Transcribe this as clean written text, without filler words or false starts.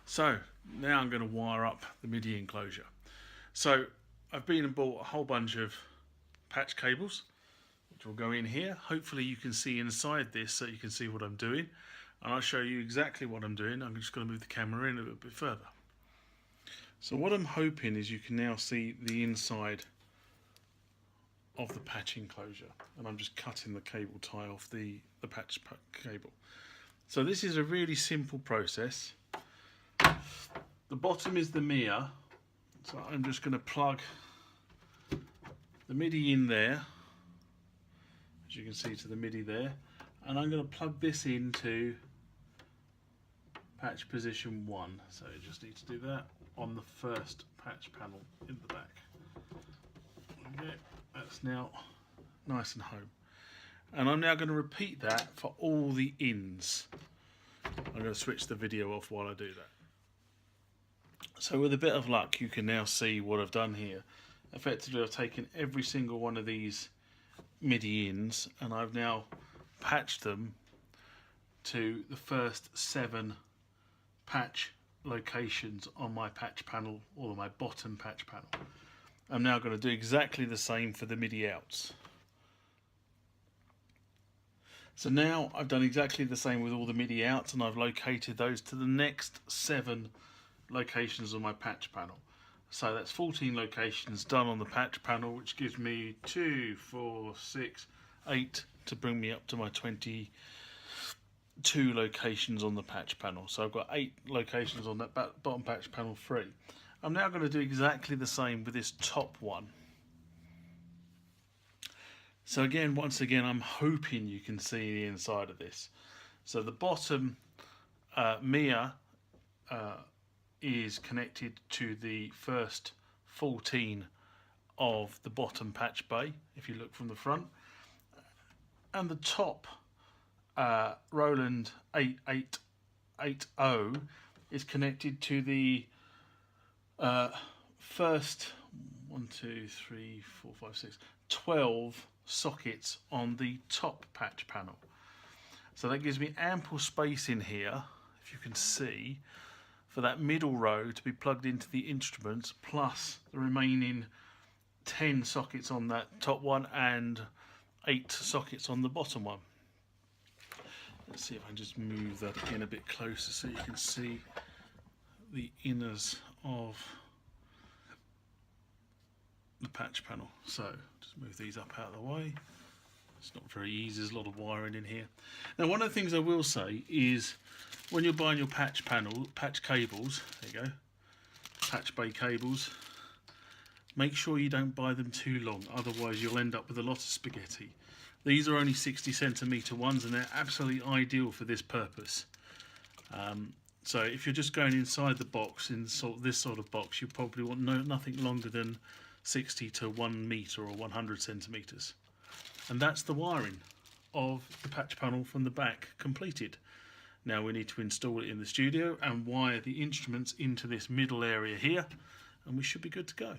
So now I'm going to wire up the MIDI enclosure. So I've been and bought a whole bunch of patch cables which will go in here. Hopefully you can see inside this so you can see what I'm doing, and I'll show you exactly what I'm doing. I'm just going to move the camera in a little bit further. So what I'm hoping is you can now see the inside of the patch enclosure, and I'm just cutting the cable tie off the patch cable. So this is a really simple process. The bottom is the mirror, so I'm just going to plug the MIDI in there, as you can see, to the MIDI there, and I'm going to plug this into patch position 1. So you just need to do that on the first patch panel in the back. Okay, that's now nice and home. And I'm now going to repeat that for all the ins. I'm going to switch the video off while I do that. So with a bit of luck you can now see what I've done here. Effectively I've taken every single one of these MIDI ins and I've now patched them to the first 7 patch locations on my patch panel, or my bottom patch panel. I'm now going to do exactly the same for the MIDI outs. So now I've done exactly the same with all the MIDI outs, and I've located those to the next 7 locations on my patch panel. So that's 14 locations done on the patch panel, which gives me 2, 4, 6, 8 to bring me up to my 22 locations on the patch panel. So I've got 8 locations on that bottom patch panel free. I'm now going to do exactly the same with this top one. So again, once again, I'm hoping you can see the inside of this. So the bottom mirror is connected to the first 14 of the bottom patch bay, if you look from the front. And the top Roland 8880 is connected to the first 12 sockets on the top patch panel. So that gives me ample space in here, if you can see, for that middle row to be plugged into the instruments, plus the remaining 10 sockets on that top one and 8 sockets on the bottom one. Let's see if I can just move that in a bit closer so you can see the inners of the patch panel. So just move these up out of the way. It's not very easy, there's a lot of wiring in here. Now one of the things I will say is, when you're buying your patch cables, there you go, patch bay cables, make sure you don't buy them too long, otherwise you'll end up with a lot of spaghetti. These are only 60cm ones and they're absolutely ideal for this purpose. So if you're just going inside the box, in this sort of box, you probably want nothing longer than 60 to 1 meter or 100 centimeters. And that's the wiring of the patch panel from the back completed. Now we need to install it in the studio and wire the instruments into this middle area here, and we should be good to go.